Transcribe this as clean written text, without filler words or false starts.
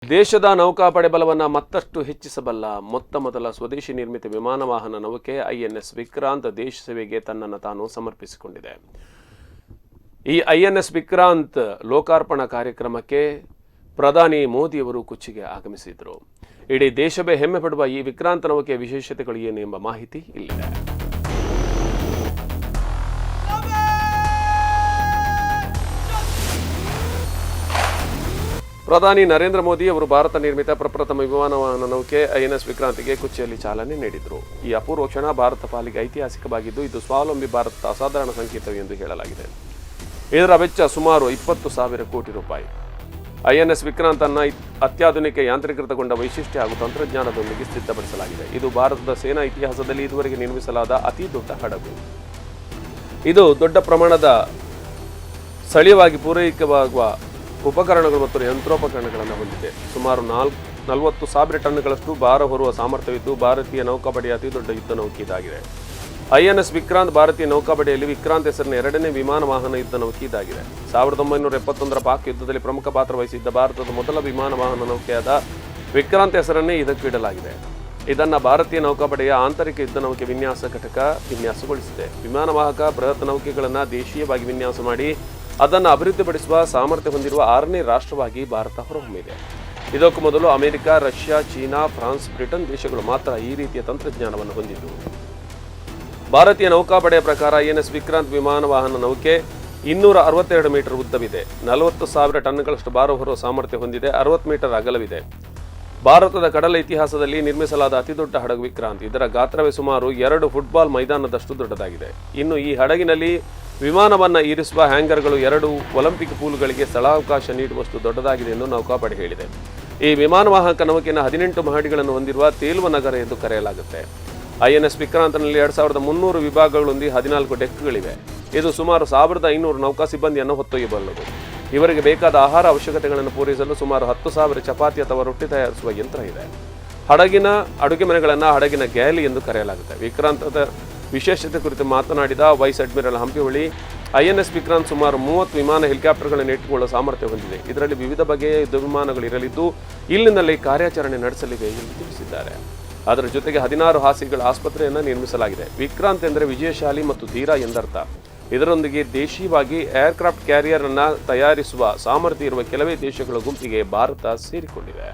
ದೇಶದ ನೌಕಾಪಡೆ ಬಲವನ್ನು ಮತ್ತಷ್ಟು ಹೆಚ್ಚಿಸಬಲ್ಲ ಮೊತ್ತಮೊದಲ ಸ್ವದೇಶಿ ನಿರ್ಮಿತ ವಿಮಾನ ವಾಹನ ನೌಕೆ ಐಎನ್ಎಸ್ ವಿಕ್ರಾಂತ್ ದೇಶ ಸೇವೆಗೆ ತನ್ನನ್ನು ತಾನು ಸಮರ್ಪಿಸಿಕೊಂಡಿದೆ. ಈ ಐಎನ್ಎಸ್ ವಿಕ್ರಾಂತ್ ಲೋಕಾರ್ಪಣಾ ಕಾರ್ಯಕ್ರಮಕ್ಕೆ ಪ್ರಧಾನಿ ಮೋದಿಯವರು ಕೊಚ್ಚಿಗೆ ಆಗಮಿಸಿದರು. ಇಡೀ ದೇಶವೇ ಹೆಮ್ಮೆ ಪಡುವ ಈ ವಿಕ್ರಾಂತ್ ನೌಕೆಯ ವಿಶೇಷತೆಗಳು ಏನು ಎಂಬ ಮಾಹಿತಿ ಇಲ್ಲಿದೆ. ಪ್ರಧಾನಿ ನರೇಂದ್ರ ಮೋದಿ ಅವರು ಭಾರತ ನಿರ್ಮಿತ ಪ್ರಪ್ರಥಮ ವಿಮಾನ ವಾಹನ ನೌಕೆ ಐಎನ್ಎಸ್ ವಿಕ್ರಾಂತಿಗೆ ಕೊಚ್ಚಿಯಲ್ಲಿ ಚಾಲನೆ ನೀಡಿದರು. ಈ ಅಪೂರ್ವ ಕ್ಷಣ ಭಾರತ ಪಾಲಿಗೆ ಐತಿಹಾಸಿಕವಾಗಿದ್ದು, ಇದು ಸ್ವಾವಲಂಬಿ ಭಾರತದ ಅಸಾಧಾರಣ ಸಂಕೇತವೆಂದು ಹೇಳಲಾಗಿದೆ. ಇದರ ವೆಚ್ಚ ಸುಮಾರು 20,000 ಕೋಟಿ ರೂಪಾಯಿ. ಐಎನ್ಎಸ್ ವಿಕ್ರಾಂತ್ ಅನ್ನು ಅತ್ಯಾಧುನಿಕ ಯಾಂತ್ರೀಕೃತಗೊಂಡ ವೈಶಿಷ್ಟ್ಯ ಹಾಗೂ ತಂತ್ರಜ್ಞಾನದೊಂದಿಗೆ ಸಿದ್ಧಪಡಿಸಲಾಗಿದೆ. ಇದು ಭಾರತದ ಸೇನಾ ಇತಿಹಾಸದಲ್ಲಿ ಇದುವರೆಗೆ ನಿರ್ಮಿಸಲಾದ ಅತಿ ದೊಡ್ಡ ಹಡಗು. ಇದು ದೊಡ್ಡ ಪ್ರಮಾಣದ ಸ್ಥಳೀಯವಾಗಿ ಪೂರೈಕೆಯಾಗುವ ಉಪಕರಣಗಳು ಮತ್ತು ಯಂತ್ರೋಪಕರಣಗಳನ್ನು ಹೊಂದಿದೆ. ಸುಮಾರು 40,000 ಟನ್ಗಳಷ್ಟು ಭಾರ ಹೊರುವ ಸಾಮರ್ಥ್ಯವಿದ್ದು, ಭಾರತೀಯ ನೌಕಾಪಡೆಯ ಅತಿದೊಡ್ಡ ಯುದ್ಧ ನೌಕೆ ಇದಾಗಿದೆ. ಐಎನ್ಎಸ್ ವಿಕ್ರಾಂತ್ ಭಾರತೀಯ ನೌಕಾಪಡೆಯಲ್ಲಿ ವಿಕ್ರಾಂತ್ ಹೆಸರಿನ ಎರಡನೇ ವಿಮಾನ ವಾಹನ ಯುದ್ಧ ನೌಕೆ ಇದಾಗಿದೆ. 1971ರ ಪಾಕ್ ಯುದ್ಧದಲ್ಲಿ ಪ್ರಮುಖ ಪಾತ್ರ ವಹಿಸಿದ್ದ ಭಾರತದ ಮೊದಲ ವಿಮಾನ ವಾಹನ ನೌಕೆಯಾದ ವಿಕ್ರಾಂತ್ ಹೆಸರನ್ನೇ ಇದಕ್ಕೆ ಇಡಲಾಗಿದೆ. ಇದನ್ನು ಭಾರತೀಯ ನೌಕಾಪಡೆಯ ಆಂತರಿಕ ಯುದ್ಧ ನೌಕೆ ವಿನ್ಯಾಸ ಘಟಕ ವಿನ್ಯಾಸಗೊಳಿಸಿದೆ. ವಿಮಾನ ವಾಹಕ ಬೃಹತ್ ನೌಕೆಗಳನ್ನು ದೇಶೀಯವಾಗಿ ವಿನ್ಯಾಸ ಮಾಡಿ ಅದನ್ನು ಅಭಿವೃದ್ಧಿಪಡಿಸುವ ಸಾಮರ್ಥ್ಯ ಹೊಂದಿರುವ 6ನೇ ರಾಷ್ಟ್ರವಾಗಿ ಭಾರತ ಹೊರಹೊಮ್ಮಿದೆ. ಇದಕ್ಕೂ ಮೊದಲು America, Russia, China, France, Britain ದೇಶಗಳು ಮಾತ್ರ ಈ ರೀತಿಯ ತಂತ್ರಜ್ಞಾನವನ್ನು ಹೊಂದಿದ್ದವು. ಭಾರತೀಯ ನೌಕಾಪಡೆಯ ಪ್ರಕಾರ ಐಎನ್ಎಸ್ ವಿಕ್ರಾಂತ್ ವಿಮಾನ ವಾಹನ ನೌಕೆ 262 ಮೀಟರ್ ಉದ್ದವಿದೆ, 40,000 ಟನ್ಗಳಷ್ಟು ಭಾರ ಹೊರುವ ಸಾಮರ್ಥ್ಯ ಹೊಂದಿದೆ, 60 ಮೀಟರ್ ಅಗಲವಿದೆ. ಭಾರತದ ಕಡಲ ಇತಿಹಾಸದಲ್ಲಿ ನಿರ್ಮಿಸಲಾದ ಅತಿದೊಡ್ಡ ಹಡಗು ವಿಕ್ರಾಂತ್. ಇದರ ಗಾತ್ರವೇ ಸುಮಾರು 2 ಫುಟ್ಬಾಲ್ ಮೈದಾನದಷ್ಟು ದೊಡ್ಡದಾಗಿದೆ. ಇನ್ನು ಈ ಹಡಗಿನಲ್ಲಿ ವಿಮಾನವನ್ನು ಇರಿಸುವ ಹ್ಯಾಂಗರ್ಗಳು 2 ಒಲಿಂಪಿಕ್ ಪೂಲ್ಗಳಿಗೆ ಸ್ಥಳಾವಕಾಶ ನೀಡುವಷ್ಟು ದೊಡ್ಡದಾಗಿದೆ ಎಂದು ನೌಕಾಪಡೆ ಹೇಳಿದೆ. ಈ ವಿಮಾನ ವಾಹಕ ನೌಕೆಯನ್ನು 18 ಮಹಡಿಗಳನ್ನು ಹೊಂದಿರುವ ತೇಲುವ ನಗರ ಎಂದು ಕರೆಯಲಾಗುತ್ತೆ. ಐಎನ್ಎಸ್ ವಿಕ್ರಾಂತ್ನಲ್ಲಿ 2,300 ವಿಭಾಗಗಳೊಂದಿಗೆ 14 ಡೆಕ್ಗಳಿವೆ. ಇದು ಸುಮಾರು 1,500 ನೌಕಾ ಸಿಬ್ಬಂದಿಯನ್ನು ಹೊತ್ತೊಯ್ಯಬಲ್ಲದು. ಇವರಿಗೆ ಬೇಕಾದ ಆಹಾರ ಅವಶ್ಯಕತೆಗಳನ್ನು ಪೂರೈಸಲು ಸುಮಾರು 10,000 ಚಪಾತಿ ಅಥವಾ ರೊಟ್ಟಿ ತಯಾರಿಸುವ ಯಂತ್ರ ಇದೆ. ಹಡಗಿನ ಅಡುಗೆ ಮನೆಗಳನ್ನು ಹಡಗಿನ ಗ್ಯಾಲಿ ಎಂದು ಕರೆಯಲಾಗುತ್ತೆ. ವಿಕ್ರಾಂತದ ವಿಶೇಷತೆ ಕುರಿತು ಮಾತನಾಡಿದ wise admiral Hampiholi, INS Vikrant ಸುಮಾರು 30 ವಿಮಾನ ಹೆಲಿಕಾಪ್ಟರ್ಗಳನ್ನು ಇಟ್ಟುಕೊಳ್ಳುವ ಸಾಮರ್ಥ್ಯ ಹೊಂದಿದೆ. ಇದರಲ್ಲಿ ವಿವಿಧ ಬಗೆಯ ಯುದ್ಧ ವಿಮಾನಗಳು ಇರಲಿದ್ದು, ಇಲ್ಲಿನಲ್ಲಿ ಕಾರ್ಯಾಚರಣೆ ನಡೆಸಲಿವೆ ಎಂದು ತಿಳಿಸಿದ್ದಾರೆ. ಅದರ ಜೊತೆಗೆ 16 ಹಾಸಿಗೆಗಳ ಆಸ್ಪತ್ರೆಯನ್ನು ನಿರ್ಮಿಸಲಾಗಿದೆ. ವಿಕ್ರಾಂತ್ ಎಂದರೆ ವಿಜಯಶಾಲಿ ಮತ್ತು ಧೀರ ಎಂದರ್ಥ. ಇದರೊಂದಿಗೆ ದೇಶೀಯವಾಗಿ ಏರ್ಕ್ರಾಫ್ಟ್ ಕ್ಯಾರಿಯರ್ ಅನ್ನು ತಯಾರಿಸುವ ಸಾಮರ್ಥ್ಯ ಇರುವ ಕೆಲವೇ ದೇಶಗಳ ಗುಂಪಿಗೆ ಭಾರತ ಸೇರಿಕೊಂಡಿದೆ.